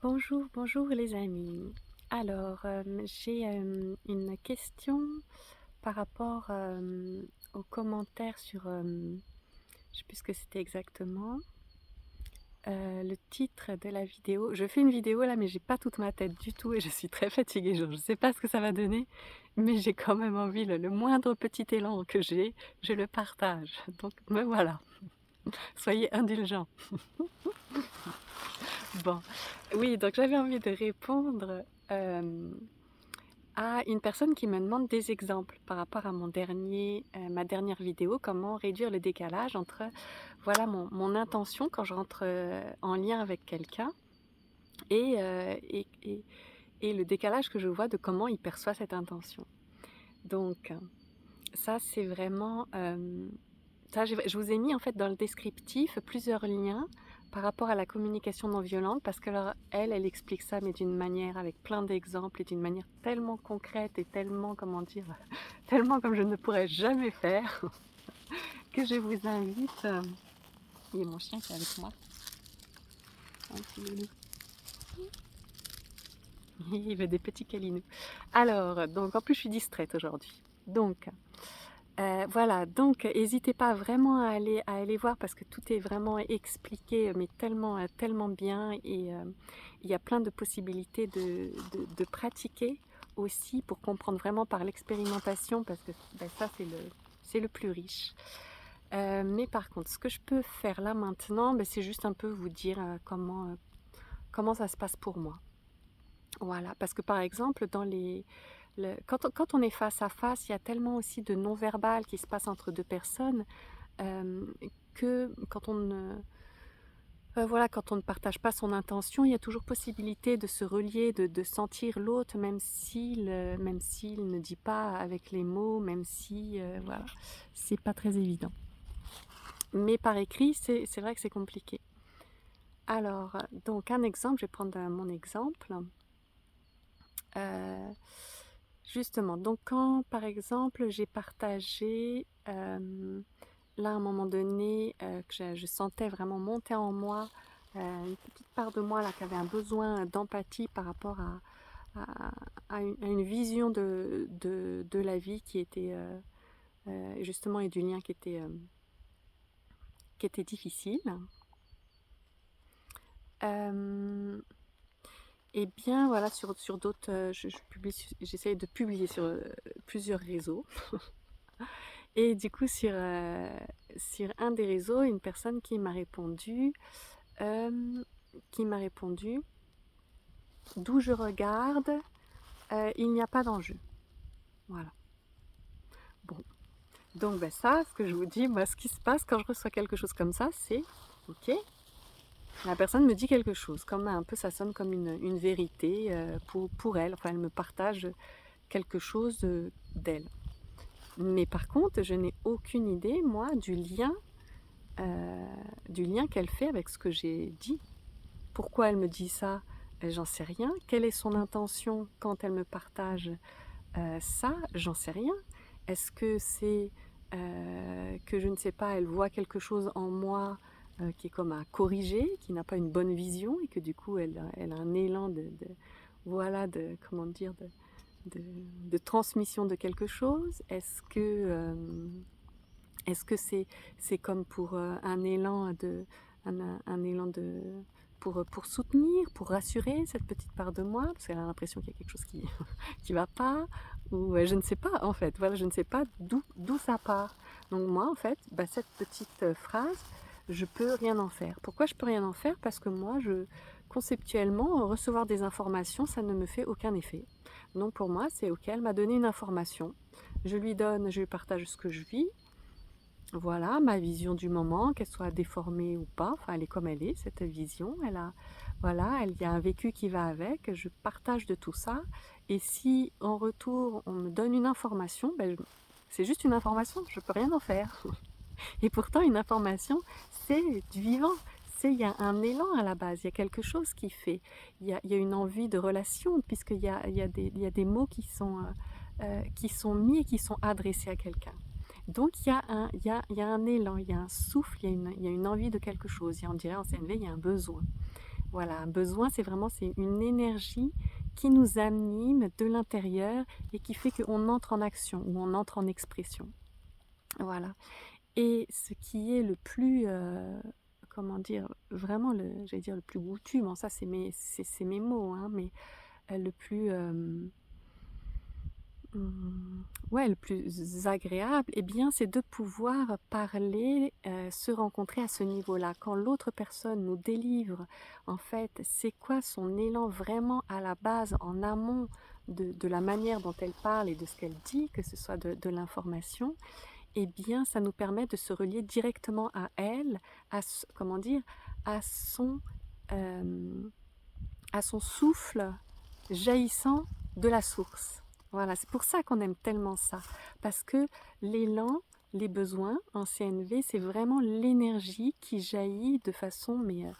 Bonjour, bonjour les amis. Alors, j'ai une question par rapport aux commentaires sur, je sais plus ce que c'était exactement, le titre de la vidéo. Je fais une vidéo là, mais j'ai pas toute ma tête du tout et je suis très fatiguée. Je ne sais pas ce que ça va donner, mais j'ai quand même envie, le moindre petit élan que j'ai, je le partage. Donc, me voilà. Soyez indulgents. Bon, oui, donc j'avais envie de répondre à une personne qui me demande des exemples par rapport à ma dernière vidéo, comment réduire le décalage entre voilà mon intention quand je rentre en lien avec quelqu'un et, et le décalage que je vois de comment il perçoit cette intention. Donc ça c'est vraiment ça, je vous ai mis en fait dans le descriptif plusieurs liens par rapport à la communication non violente parce que alors, elle explique ça mais d'une manière avec plein d'exemples et d'une manière tellement concrète et tellement, comment dire, tellement comme je ne pourrais jamais faire que je vous invite. Il y a mon chien qui est avec moi. Un petit loulou. Il veut des petits câlinous. Alors, donc en plus je suis distraite aujourd'hui. Donc, voilà, donc n'hésitez pas vraiment à aller voir parce que tout est vraiment expliqué, mais tellement, tellement bien et il y a plein de possibilités de pratiquer aussi pour comprendre vraiment par l'expérimentation parce que ben, ça c'est le plus riche. Mais par contre, ce que je peux faire là maintenant, ben, c'est juste un peu vous dire comment ça se passe pour moi. Voilà, parce que par exemple, quand on est face à face, il y a tellement aussi de non-verbal qui se passe entre deux personnes euh, que quand on ne partage pas son intention, il y a toujours possibilité de se relier, de sentir l'autre, même s'il ne dit pas avec les mots, même si, voilà, c'est pas très évident. Mais par écrit, c'est vrai que c'est compliqué. Alors, donc un exemple, je vais prendre mon exemple. Justement, donc quand par exemple j'ai partagé, là à un moment donné, que je sentais vraiment monter en moi une petite part de moi là, qui avait un besoin d'empathie par rapport à une vision de la vie qui était justement et du lien qui était difficile. Et bien voilà, sur d'autres, j'essaye de publier sur plusieurs réseaux. Et du coup, sur un des réseaux, une personne euh, qui m'a répondu, d'où je regarde, il n'y a pas d'enjeu. Voilà. Bon. Donc ben ça, ce que je vous dis, moi, ce qui se passe quand je reçois quelque chose comme ça, c'est, ok, la personne me dit quelque chose, comme un peu, ça sonne comme une vérité pour elle. Enfin, elle me partage quelque chose d'elle. Mais par contre, je n'ai aucune idée, moi, du lien qu'elle fait avec ce que j'ai dit. Pourquoi elle me dit ça? J'en sais rien. Quelle est son intention quand elle me partage ça? J'en sais rien. Est-ce que c'est que je ne sais pas, elle voit quelque chose en moi qui est comme à corriger, qui n'a pas une bonne vision et que du coup elle a un élan voilà, comment dire, de, de transmission de quelque chose? Est-ce que c'est comme pour un élan pour soutenir, pour rassurer cette petite part de moi, parce qu'elle a l'impression qu'il y a quelque chose qui qui va pas, ou je ne sais pas en fait, voilà, je ne sais pas d'où ça part. Donc moi en fait, bah, cette petite phrase, je peux rien en faire. Pourquoi je peux rien en faire? Parce que moi, conceptuellement, recevoir des informations, ça ne me fait aucun effet. Donc pour moi, c'est ok, elle m'a donné une information, je lui partage ce que je vis, voilà, ma vision du moment, qu'elle soit déformée ou pas, enfin elle est comme elle est, cette vision, voilà, il y a un vécu qui va avec, je partage de tout ça, et si en retour on me donne une information, ben, c'est juste une information, je peux rien en faire. Et pourtant une information, c'est du vivant, il y a un élan à la base, il y a quelque chose qui fait, il y a une envie de relation, il y a des mots qui sont mis et qui sont adressés à quelqu'un. Donc il y a un élan, il y a un souffle, il y a une envie de quelque chose. On dirait en CNV, il y a un besoin. Voilà, un besoin, c'est une énergie qui nous anime de l'intérieur et qui fait qu'on entre en action ou on entre en expression. Voilà. Et ce qui est le plus, comment dire? Vraiment j'allais dire le plus goûtu, bon ça c'est mes mots, hein, mais, le plus, ouais, le plus agréable, eh bien, c'est de pouvoir parler, se rencontrer à ce niveau-là. Quand l'autre personne nous délivre, en fait, c'est quoi son élan vraiment à la base, en amont de la manière dont elle parle et de ce qu'elle dit, que ce soit de l'information, eh bien, ça nous permet de se relier directement à elle, comment dire, à son, euh, à son souffle jaillissant de la source. Voilà, c'est pour ça qu'on aime tellement ça. Parce que l'élan, les besoins en CNV, c'est vraiment l'énergie qui jaillit de façon, mais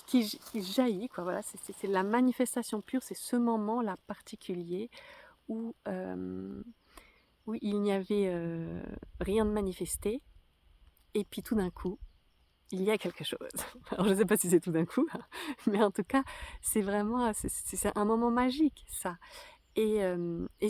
qui jaillit, quoi. Voilà, c'est la manifestation pure, c'est ce moment-là particulier où, où il n'y avait rien de manifesté, et puis tout d'un coup, il y a quelque chose. Alors je ne sais pas si c'est tout d'un coup, mais en tout cas, c'est vraiment c'est un moment magique, ça. Et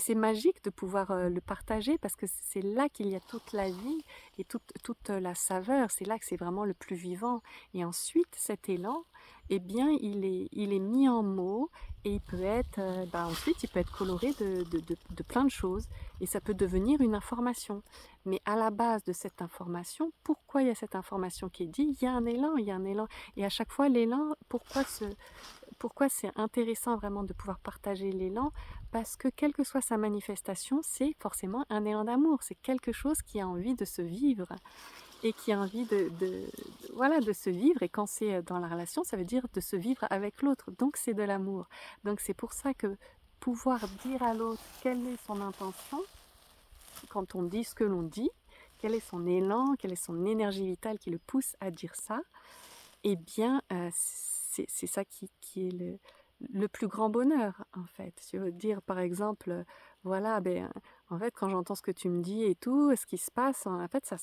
c'est magique de pouvoir le partager parce que c'est là qu'il y a toute la vie et toute la saveur. C'est là que c'est vraiment le plus vivant. Et ensuite, cet élan, eh bien, il est mis en mots et il peut être, ensuite, il peut être coloré de plein de choses. Et ça peut devenir une information. Mais à la base de cette information, pourquoi il y a cette information qui est dit? Il y a un élan, il y a un élan. Et à chaque fois, l'élan, pourquoi c'est intéressant vraiment de pouvoir partager l'élan? Parce que quelle que soit sa manifestation, c'est forcément un élan d'amour. C'est quelque chose qui a envie de se vivre et qui a envie voilà, de se vivre. Et quand c'est dans la relation, ça veut dire de se vivre avec l'autre. Donc c'est de l'amour. Donc c'est pour ça que pouvoir dire à l'autre quelle est son intention, quand on dit ce que l'on dit, quel est son élan, quelle est son énergie vitale qui le pousse à dire ça, eh bien, c'est ça qui est le plus grand bonheur, en fait. Je veux dire, par exemple, voilà, ben, en fait, quand j'entends ce que tu me dis et tout, ce qui se passe, en fait,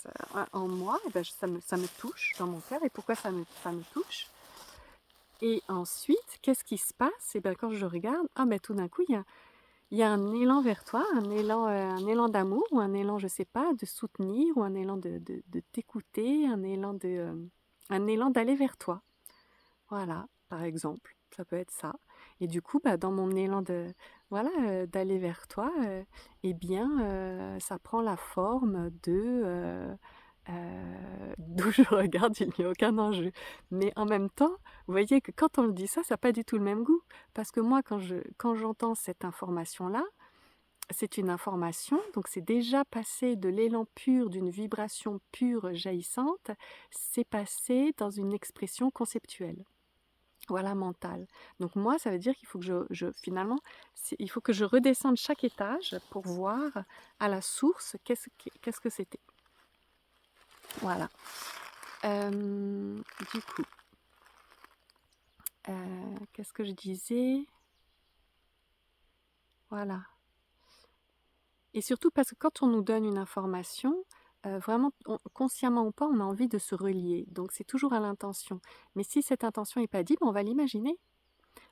en moi, eh ben, ça me touche dans mon cœur. Et pourquoi ça me touche? Et ensuite, qu'est-ce qui se passe? Et ben, quand je regarde, ah, ben, tout d'un coup, il y a un élan vers toi, un élan d'amour, ou un élan, je sais pas, de soutenir, ou un élan de t'écouter, un élan d'aller vers toi. Voilà, par exemple, ça peut être ça. Et du coup, bah, dans mon élan voilà, d'aller vers toi, eh bien, ça prend la forme d'où je regarde, il n'y a aucun enjeu. Mais en même temps, vous voyez que quand on me dit ça n'a pas du tout le même goût. Parce que moi, quand j'entends cette information-là, c'est une information, donc c'est déjà passé de l'élan pur, d'une vibration pure jaillissante, c'est passé dans une expression conceptuelle. Voilà, mental. Donc moi, ça veut dire qu'il faut que finalement, il faut que je redescende chaque étage pour voir à la source qu'est-ce que c'était. Voilà. Du coup, qu'est-ce que je disais? Voilà. Et surtout parce que quand on nous donne une information, vraiment, consciemment ou pas, on a envie de se relier. Donc c'est toujours à l'intention. Mais si cette intention n'est pas dite, on va l'imaginer.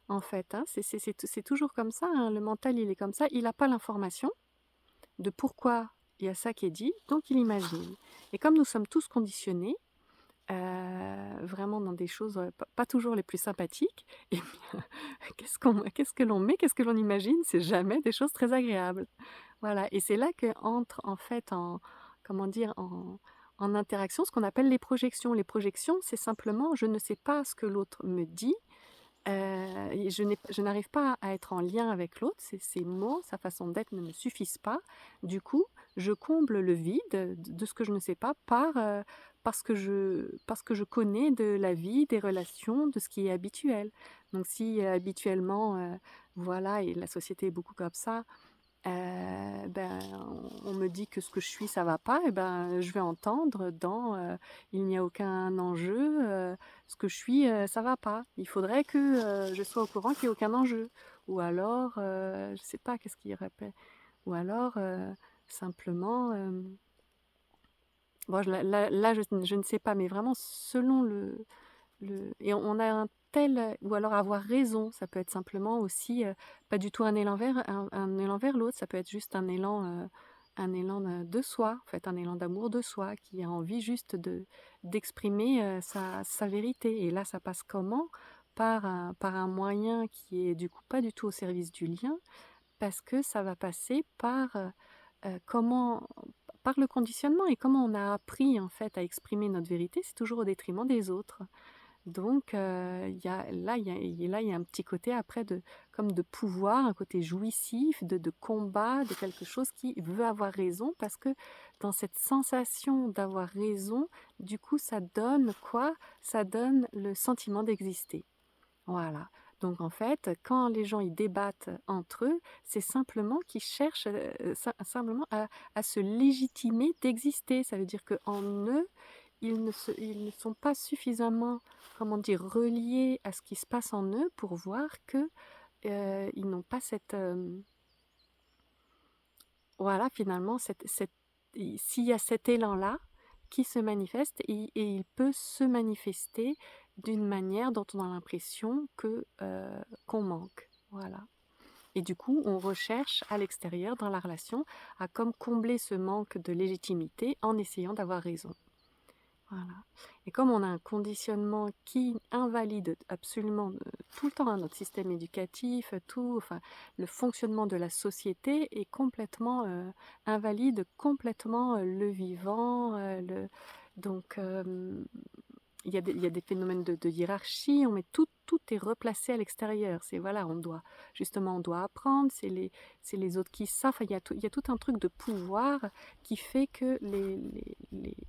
En fait, hein, c'est toujours comme ça, hein. Le mental, il est comme ça. Il n'a pas l'information de pourquoi il y a ça qui est dit, donc il imagine. Et comme nous sommes tous conditionnés, vraiment dans des choses pas toujours les plus sympathiques, et bien, qu'est-ce que l'on met, qu'est-ce que l'on imagine? C'est jamais des choses très agréables. Voilà, et c'est là que entre en fait comment dire, en interaction ce qu'on appelle les projections. Les projections, c'est simplement je ne sais pas ce que l'autre me dit, et je n'arrive pas à être en lien avec l'autre, ses mots, sa façon d'être ne me suffisent pas. Du coup, je comble le vide de ce que je ne sais pas parce que je connais de la vie, des relations, de ce qui est habituel. Donc si habituellement, voilà, et la société est beaucoup comme ça, ben, on me dit que ce que je suis, ça va pas, et ben, je vais entendre il n'y a aucun enjeu, ce que je suis, ça va pas. Il faudrait que je sois au courant qu'il n'y a aucun enjeu. Ou alors, je sais pas, qu'est-ce qu'il répète. Ou alors, simplement, bon, là, je ne sais pas, mais vraiment selon et on a un tel, ou alors avoir raison, ça peut être simplement aussi pas du tout un élan vers l'autre, ça peut être juste un élan de soi, en fait, un élan d'amour de soi, qui a envie juste d'exprimer sa vérité. Et là, ça passe comment? Par un moyen qui est du coup pas du tout au service du lien, parce que ça va passer comment, par le conditionnement, et comment on a appris en fait à exprimer notre vérité, c'est toujours au détriment des autres. Donc là, il y a un petit côté après comme de pouvoir, un côté jouissif, de combat, de quelque chose qui veut avoir raison, parce que dans cette sensation d'avoir raison, du coup, ça donne quoi? Ça donne le sentiment d'exister. Voilà. Donc en fait, quand les gens ils débattent entre eux, c'est simplement qu'ils cherchent simplement à se légitimer d'exister. Ça veut dire qu'en eux, ils ne sont pas suffisamment, comment dire, reliés à ce qui se passe en eux pour voir que ils n'ont pas voilà, finalement, s'il y a cet élan-là qui se manifeste, et il peut se manifester d'une manière dont on a l'impression qu'on manque. Voilà. Et du coup, on recherche à l'extérieur, dans la relation, à comme combler ce manque de légitimité en essayant d'avoir raison. Voilà. Et comme on a un conditionnement qui invalide absolument tout le temps notre système éducatif, enfin, le fonctionnement de la société est complètement invalide complètement le vivant. Donc, il y a des phénomènes de hiérarchie, tout est replacé à l'extérieur. Voilà, on doit apprendre, c'est les autres qui savent. Enfin, il y a tout un truc de pouvoir qui fait que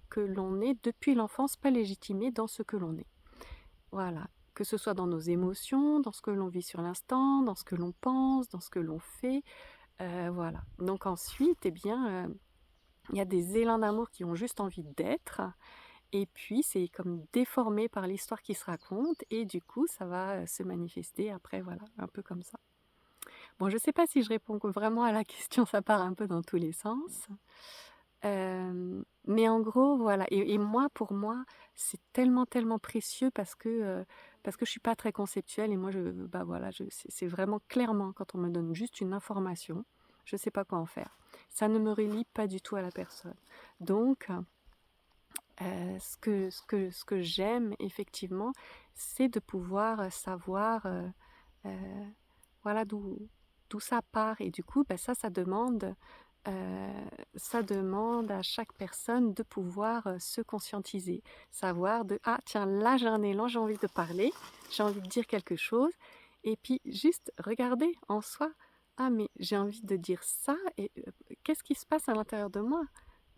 que l'on est depuis l'enfance pas légitimé dans ce que l'on est. Voilà, que ce soit dans nos émotions, dans ce que l'on vit sur l'instant, dans ce que l'on pense, dans ce que l'on fait. Voilà. Donc ensuite, eh bien, il y a des élans d'amour qui ont juste envie d'être. Et puis, c'est comme déformé par l'histoire qui se raconte, et du coup, ça va se manifester après, voilà, un peu comme ça. Bon, je ne sais pas si je réponds vraiment à la question, ça part un peu dans tous les sens. Mais en gros, voilà. Et moi, pour moi, c'est tellement, tellement précieux parce que je suis pas très conceptuelle, et moi, bah voilà, c'est vraiment clairement quand on me donne juste une information, je sais pas quoi en faire. Ça ne me relie pas du tout à la personne. Donc, ce que j'aime effectivement, c'est de pouvoir savoir euh, voilà d'où ça part. Et du coup, ben, ça demande à chaque personne de pouvoir se conscientiser, savoir ah tiens, là j'ai un élan, j'ai envie de parler, j'ai envie de dire quelque chose, et puis juste regarder en soi, ah mais j'ai envie de dire ça, et qu'est-ce qui se passe à l'intérieur de moi?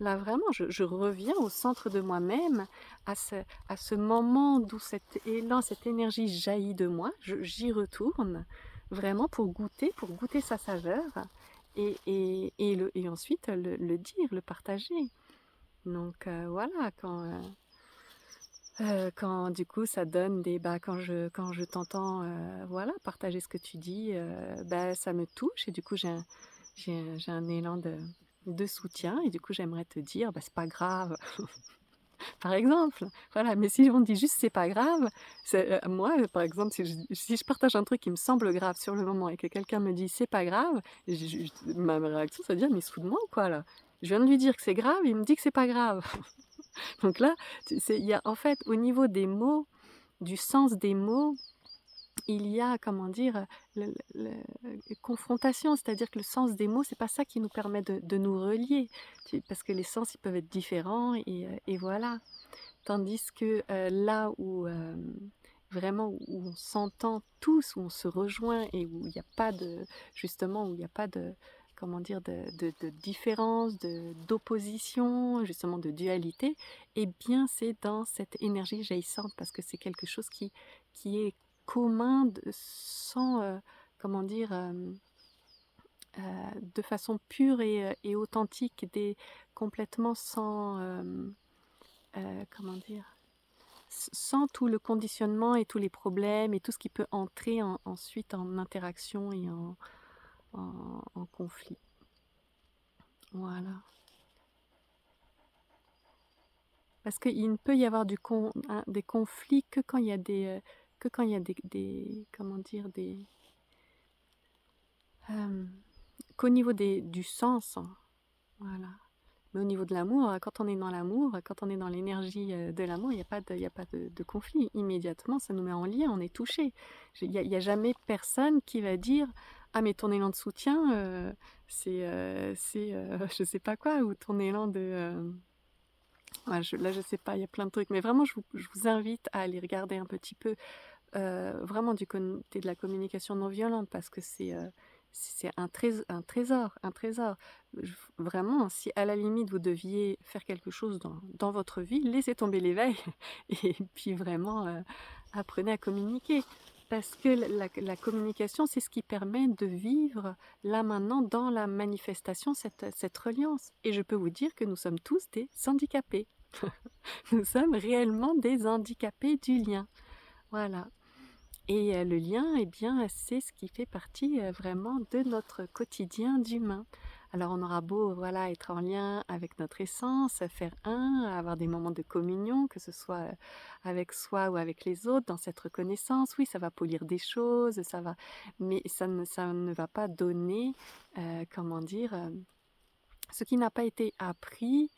Là, vraiment, je reviens au centre de moi-même, à ce moment d'où cet élan, cette énergie jaillit de moi. J'y retourne, vraiment pour goûter sa saveur, et ensuite le dire, le partager. Donc voilà, quand du coup ça donne quand je t'entends voilà, partager ce que tu dis, bah, ça me touche, et du coup j'ai un élan de soutien, et du coup j'aimerais te dire bah, c'est pas grave. Par exemple, voilà. Mais si on dit juste c'est pas grave, moi par exemple, si je partage un truc qui me semble grave sur le moment, et que quelqu'un me dit c'est pas grave, ma réaction c'est de dire mais il se fout de moi ou quoi là? Je viens de lui dire que c'est grave, il me dit que c'est pas grave. Donc là, il y a en fait au niveau des mots, du sens des mots, il y a, comment dire, confrontation, c'est-à-dire que le sens des mots, c'est pas ça qui nous permet de nous relier, parce que les sens ils peuvent être différents, et voilà. Tandis que là où vraiment où on s'entend tous, où on se rejoint, et où il n'y a pas de, justement, où il n'y a pas de, comment dire, de différence, d'opposition, justement de dualité, eh bien c'est dans cette énergie jaillissante, parce que c'est quelque chose qui est commun, sans, comment dire, de façon pure et authentique, complètement sans, comment dire, sans tout le conditionnement et tous les problèmes et tout ce qui peut entrer ensuite en interaction et en conflit. Voilà. Parce qu'il ne peut y avoir des conflits que quand il y a que quand il y a comment dire, euh, qu'au niveau du sens, hein. Voilà. Mais au niveau de l'amour, quand on est dans l'amour, quand on est dans l'énergie de l'amour, il y a pas de conflit. Immédiatement, ça nous met en lien, on est touché. Il y a jamais personne qui va dire ah mais ton élan de soutien, je sais pas quoi, ou ton élan de ouais, là je sais pas, il y a plein de trucs, mais vraiment je vous invite à aller regarder un petit peu vraiment du côté de la communication non violente, parce que c'est un trésor, un trésor. Vraiment, si à la limite vous deviez faire quelque chose dans votre vie, laissez tomber l'éveil et puis vraiment apprenez à communiquer. Parce que la communication, c'est ce qui permet de vivre là maintenant dans la manifestation cette reliance. Et je peux vous dire que nous sommes tous des handicapés. Nous sommes réellement des handicapés du lien. Voilà. Et le lien, eh bien, c'est ce qui fait partie vraiment de notre quotidien d'humain. Alors on aura beau voilà, être en lien avec notre essence, faire un, avoir des moments de communion, que ce soit avec soi ou avec les autres, dans cette reconnaissance, oui, ça va polir des choses, mais ça ne va pas donner, comment dire, ce qui n'a pas été appris,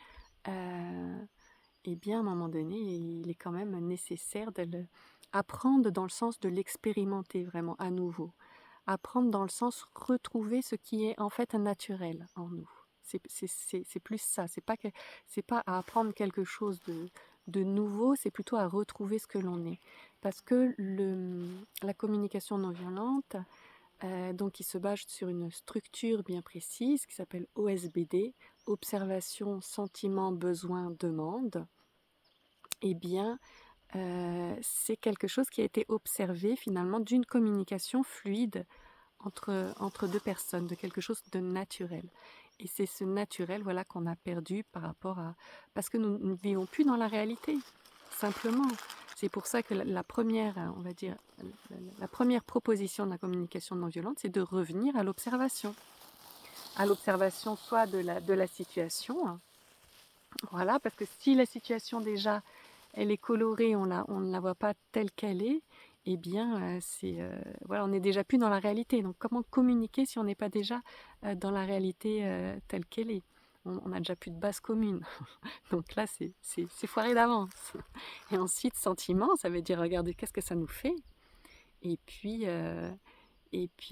eh bien, à un moment donné, il est quand même nécessaire de le apprendre dans le sens de l'expérimenter vraiment à nouveau. Apprendre dans le sens retrouver ce qui est en fait naturel en nous. C'est plus ça. C'est pas à apprendre quelque chose de nouveau, c'est plutôt à retrouver ce que l'on est. Parce que la communication non violente, donc qui se base sur une structure bien précise qui s'appelle OSBD, observation, sentiment, besoin, demande. Eh bien, c'est quelque chose qui a été observé finalement d'une communication fluide entre deux personnes, de quelque chose de naturel. Et c'est ce naturel, voilà, qu'on a perdu par rapport à... Parce que nous ne vivons plus dans la réalité, simplement. C'est pour ça que la première, on va dire, la première proposition de la communication non violente, c'est de revenir à l'observation. À l'observation soit de la situation, hein. Voilà, parce que si la situation déjà elle est colorée, on ne la voit pas telle qu'elle est, eh bien, voilà, on n'est déjà plus dans la réalité. Donc, comment communiquer si on n'est pas déjà dans la réalité telle qu'elle est? On n'a déjà plus de base commune. Donc là, c'est foiré d'avance. Et ensuite, sentiment, ça veut dire regarder qu'est-ce que ça nous fait. Et puis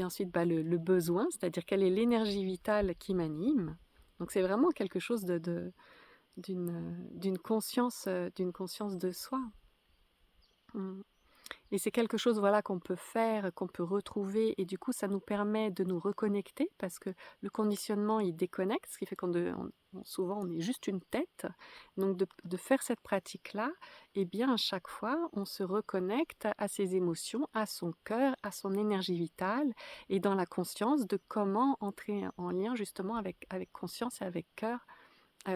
ensuite, bah, le besoin, c'est-à-dire quelle est l'énergie vitale qui m'anime. Donc, c'est vraiment quelque chose d'une conscience de soi. Et c'est quelque chose voilà, qu'on peut faire, qu'on peut retrouver, et du coup ça nous permet de nous reconnecter, parce que le conditionnement il déconnecte, ce qui fait souvent on est juste une tête. Donc de faire cette pratique-là, eh bien à chaque fois on se reconnecte à ses émotions, à son cœur, à son énergie vitale, et dans la conscience de comment entrer en lien justement avec conscience et avec cœur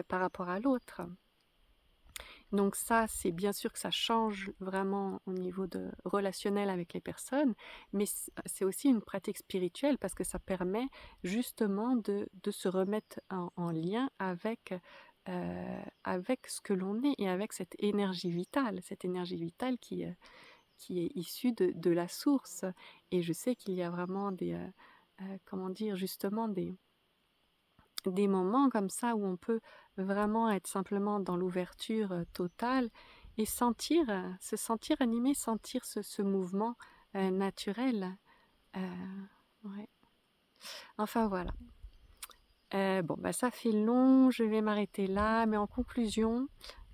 par rapport à l'autre. Donc ça, c'est bien sûr que ça change vraiment au niveau relationnel avec les personnes, mais c'est aussi une pratique spirituelle, parce que ça permet justement de se remettre en lien avec ce que l'on est, et avec cette énergie vitale qui est issue de la source. Et je sais qu'il y a vraiment comment dire, justement des moments comme ça où on peut vraiment être simplement dans l'ouverture totale et se sentir animé, sentir ce mouvement naturel. Ouais. Enfin voilà. Bon, bah ça fait long, je vais m'arrêter là, mais en conclusion,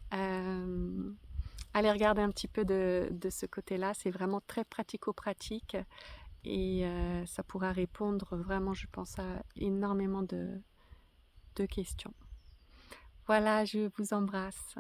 allez regarder un petit peu de ce côté-là, c'est vraiment très pratico-pratique, et ça pourra répondre vraiment, je pense, à énormément de questions. Voilà, je vous embrasse.